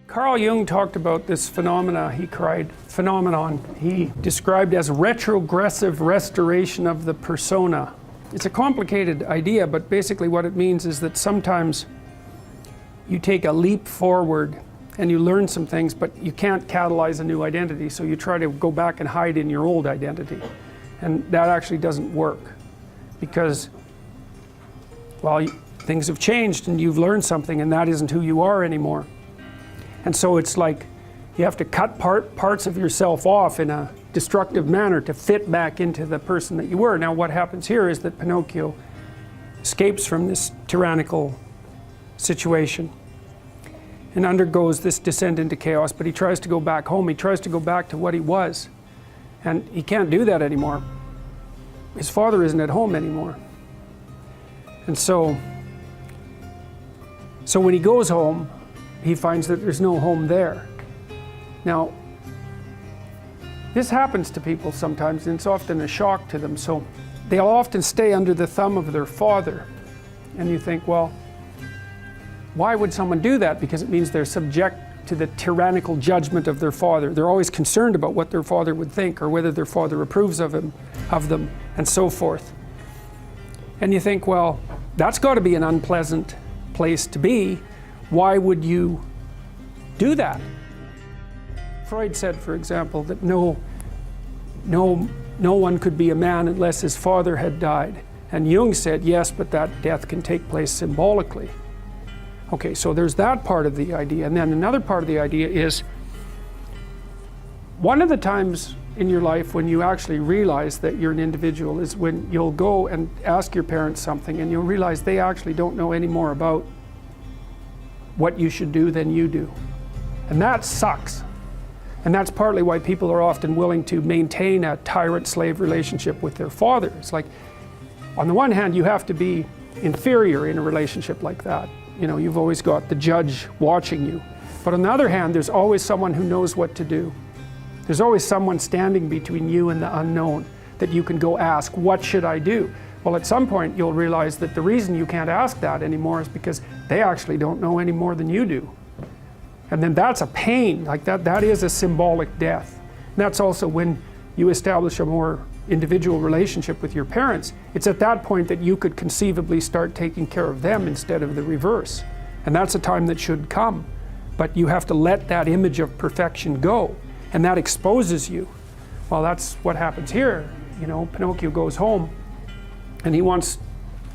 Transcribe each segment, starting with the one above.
Carl Jung talked about this phenomenon he described as retrogressive restoration of the persona. It's a complicated idea, but basically what it means is that sometimes you take a leap forward and you learn some things, but you can't catalyze a new identity, so you try to go back and hide in your old identity. And that actually doesn't work, because, well, things have changed and you've learned something, and that isn't who you are anymore. And so it's like you have to cut parts of yourself off in a destructive manner to fit back into the person that you were. Now what happens here is that Pinocchio escapes from this tyrannical situation and undergoes this descent into chaos, but he tries to go back home. He tries to go back to what he was, and he can't do that anymore. His father isn't at home anymore. And so when he goes home, he finds that there's no home there. Now, this happens to people sometimes, and it's often a shock to them. So they'll often stay under the thumb of their father. And you think, well, why would someone do that? Because it means they're subject to the tyrannical judgment of their father. They're always concerned about what their father would think, or whether their father approves of them, and so forth. And you think, well, that's got to be an unpleasant place to be. Why would you do that? Freud said, for example, that no one could be a man unless his father had died. And Jung said, yes, but that death can take place symbolically. Okay, so there's that part of the idea. And then another part of the idea is, one of the times in your life when you actually realize that you're an individual is when you'll go and ask your parents something and you'll realize they actually don't know any more about what you should do than you do. And that sucks. And that's partly why people are often willing to maintain a tyrant-slave relationship with their father. It's like, on the one hand, you have to be inferior in a relationship like that. You know, you've always got the judge watching you. But on the other hand, there's always someone who knows what to do. There's always someone standing between you and the unknown that you can go ask, what should I do? Well, at some point you'll realize that the reason you can't ask that anymore is because they actually don't know any more than you do. And then that's a pain, like that is a symbolic death. And that's also when you establish a more individual relationship with your parents. It's at that point that you could conceivably start taking care of them instead of the reverse. And that's a time that should come. But you have to let that image of perfection go. And that exposes you. Well, that's what happens here. You know, Pinocchio goes home and he wants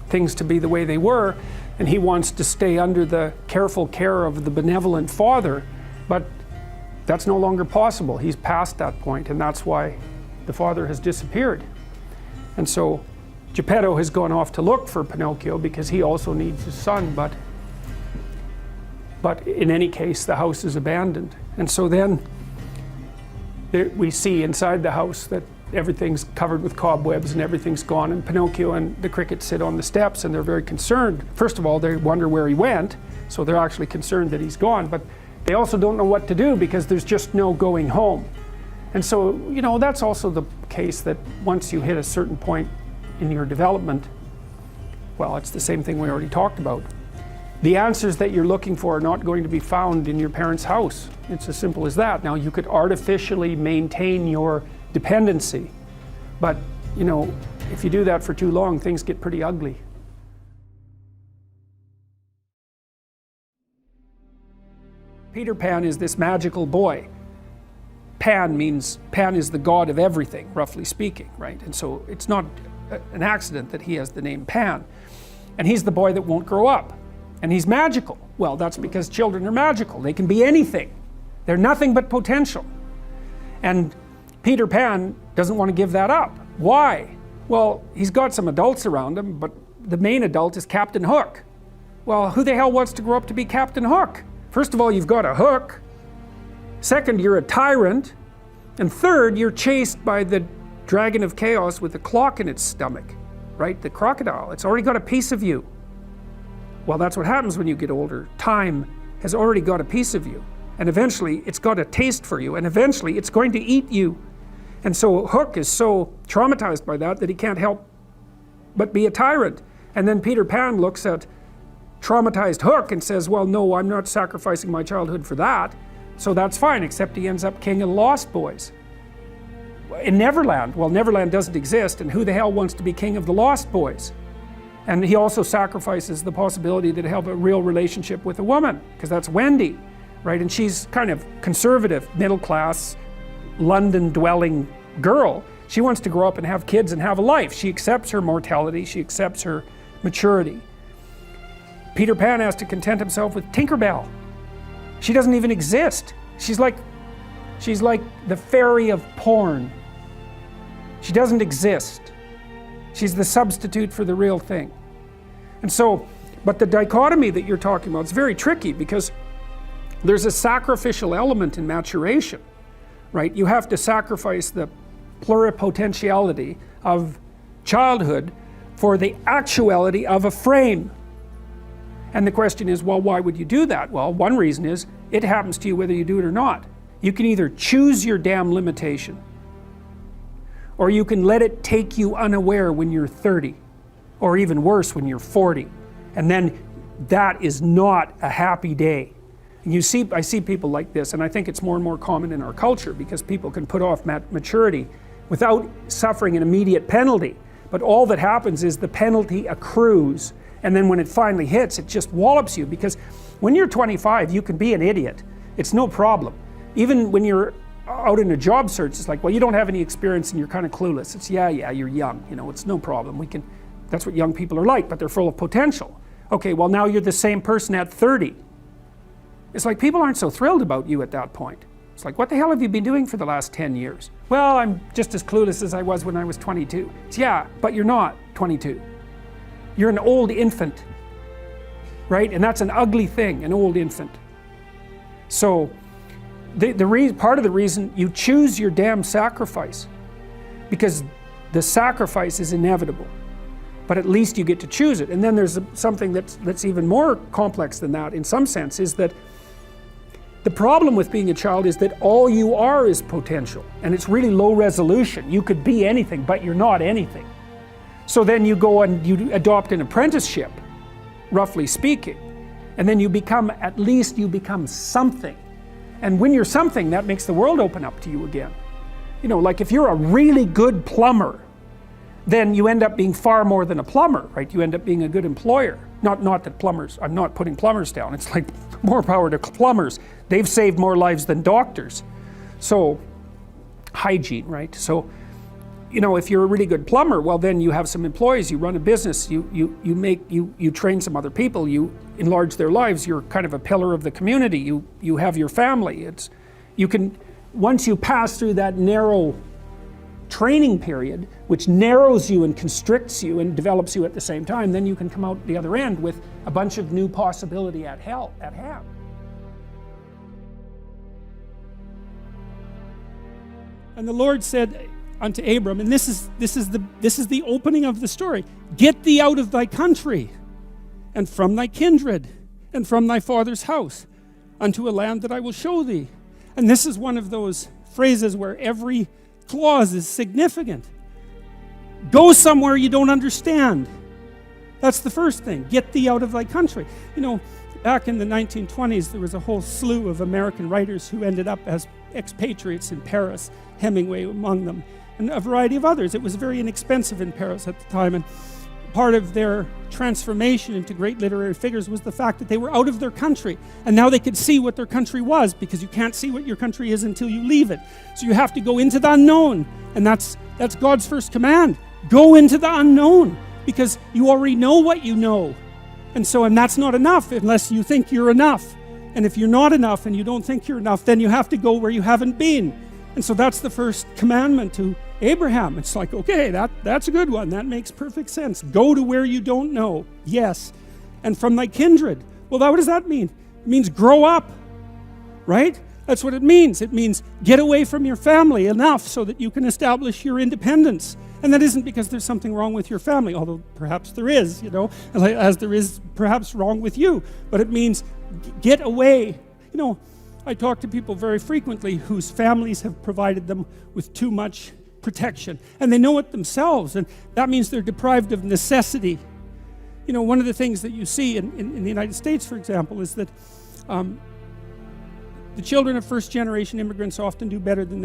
things to be the way they were, and he wants to stay under the careful care of the benevolent father, but that's no longer possible. He's past that point, and that's why the father has disappeared. And so Geppetto has gone off to look for Pinocchio because he also needs his son, but in any case the house is abandoned. And so then we see inside the house that everything's covered with cobwebs and everything's gone, and Pinocchio and the cricket sit on the steps and they're very concerned. First of all, they wonder where he went, so they're actually concerned that he's gone, but they also don't know what to do because there's just no going home. And so, you know, that's also the case that once you hit a certain point in your development, well, it's the same thing we already talked about. The answers that you're looking for are not going to be found in your parents' house. It's as simple as that. Now, you could artificially maintain your dependency, but you know, if you do that for too long, things get pretty ugly. Peter Pan is this magical boy. Pan is the god of everything, roughly speaking, right? And so it's not an accident that he has the name Pan. And he's the boy that won't grow up. And he's magical. Well, that's because children are magical. They can be anything. They're nothing but potential. And Peter Pan doesn't want to give that up. Why? Well, he's got some adults around him, but the main adult is Captain Hook. Well, who the hell wants to grow up to be Captain Hook? First of all, you've got a hook. Second, you're a tyrant. And third, you're chased by the dragon of chaos with a clock in its stomach, right? The crocodile. It's already got a piece of you. Well, that's what happens when you get older. Time has already got a piece of you. And eventually, it's got a taste for you. And eventually, it's going to eat you. And so Hook is so traumatized by that he can't help but be a tyrant. And then Peter Pan looks at traumatized hook and says, well, no, I'm not sacrificing my childhood for that. So that's fine, except he ends up king of the Lost Boys. In Neverland, well, Neverland doesn't exist, and who the hell wants to be king of the Lost Boys? And he also sacrifices the possibility that he'll have a real relationship with a woman, because that's Wendy, right? And she's kind of conservative, middle class, London dwelling girl. She wants to grow up and have kids and have a life. She accepts her mortality, she accepts her maturity. Peter Pan has to content himself with Tinkerbell. She doesn't even exist. She's like the fairy of porn. She doesn't exist. She's the substitute for the real thing. And so, but the dichotomy that you're talking about is very tricky, because there's a sacrificial element in maturation, right? You have to sacrifice the pluripotentiality of childhood for the actuality of a frame. And the question is, well, why would you do that? Well, one reason is it happens to you whether you do it or not. You can either choose your damn limitation, or you can let it take you unaware when you're 30, or even worse, when you're 40. And then that is not a happy day. And I see people like this, and I think it's more and more common in our culture, because people can put off maturity without suffering an immediate penalty. But all that happens is the penalty accrues, and then when it finally hits, it just wallops you. Because when you're 25, you can be an idiot. It's no problem. Even when you're out in a job search, it's like, well, you don't have any experience and you're kind of clueless. It's yeah, you're young, it's no problem. That's what young people are like, but they're full of potential. Okay, well, now you're the same person at 30. It's like people aren't so thrilled about you at that point. It's like, what the hell have you been doing for the last 10 years? Well, I'm just as clueless as I was when I was 22. It's, yeah, but you're not 22. You're an old infant, right? And that's an ugly thing, an old infant. So part of the reason you choose your damn sacrifice, because the sacrifice is inevitable, but at least you get to choose it. And then there's something that's even more complex than that in some sense, is that the problem with being a child is that all you are is potential, and it's really low resolution. You could be anything, but you're not anything. So then you go and you adopt an apprenticeship, roughly speaking, and then at least you become something. And when you're something, that makes the world open up to you again. Like if you're a really good plumber, then you end up being far more than a plumber, right? You end up being a good employer. Not that plumbers, I'm not putting plumbers down. It's like more power to plumbers. They've saved more lives than doctors. So, hygiene, right? So, if you're a really good plumber, well, then you have some employees, you run a business, you train some other people, you enlarge their lives, you're kind of a pillar of the community, you have your family. Once you pass through that narrow training period, which narrows you and constricts you and develops you at the same time, then you can come out the other end with a bunch of new possibility at hand. And the Lord said unto Abram, and this is the opening of the story, get thee out of thy country, and from thy kindred, and from thy father's house, unto a land that I will show thee. And this is one of those phrases where every clause is significant. Go somewhere you don't understand. That's the first thing. Get thee out of thy country. Back in the 1920s, there was a whole slew of American writers who ended up as expatriates in Paris, Hemingway among them, and a variety of others. It was very inexpensive in Paris at the time, and part of their transformation into great literary figures was the fact that they were out of their country, and now they could see what their country was, because you can't see what your country is until you leave it. So you have to go into the unknown, and that's God's first command. Go into the unknown, because you already know what you know. And that's not enough unless you think you're enough. And if you're not enough and you don't think you're enough, then you have to go where you haven't been. And so that's the first commandment to Abraham. It's like, okay, that's a good one. That makes perfect sense. Go to where you don't know. Yes. And from thy kindred. Well, what does that mean? It means grow up, right? That's what it means. It means get away from your family enough so that you can establish your independence. And that isn't because there's something wrong with your family, although perhaps there is, as there is perhaps wrong with you. But it means get away. I talk to people very frequently whose families have provided them with too much protection. And they know it themselves. And that means they're deprived of necessity. one of the things that you see in the United States, for example, is that the children of first-generation immigrants often do better than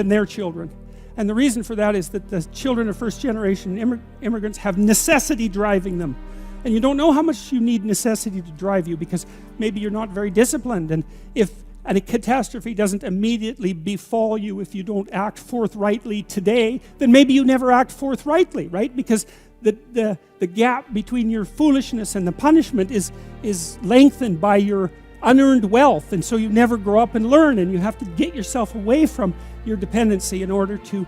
their children. And the reason for that is that the children of first-generation immigrants have necessity driving them. And you don't know how much you need necessity to drive you, because maybe you're not very disciplined. And if a catastrophe doesn't immediately befall you if you don't act forthrightly today, then maybe you never act forthrightly, right? Because the gap between your foolishness and the punishment is lengthened by your unearned wealth, and so you never grow up and learn, and you have to get yourself away from your dependency in order to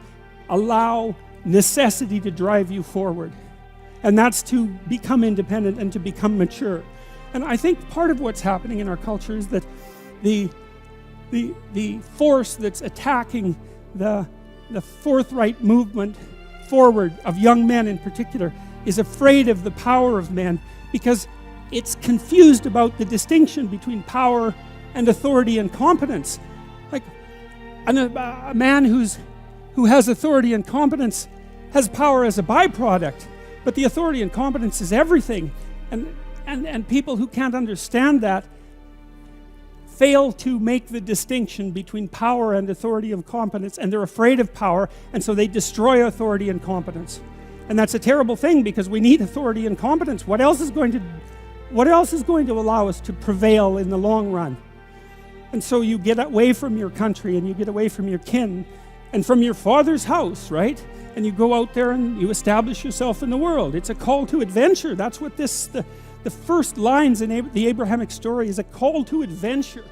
allow necessity to drive you forward. And that's to become independent and to become mature. And I think part of what's happening in our culture is that the force that's attacking the forthright movement forward of young men in particular is afraid of the power of men, because it's confused about the distinction between power and authority and competence. Like a man who has authority and competence has power as a byproduct, but the authority and competence is everything. And people who can't understand that fail to make the distinction between power and authority and competence, and they're afraid of power, and so they destroy authority and competence. And that's a terrible thing, because we need authority and competence. What else is going to allow us to prevail in the long run? And so you get away from your country, and you get away from your kin and from your father's house, right? And you go out there and you establish yourself in the world. It's a call to adventure. That's what the first lines in the Abrahamic story is, a call to adventure.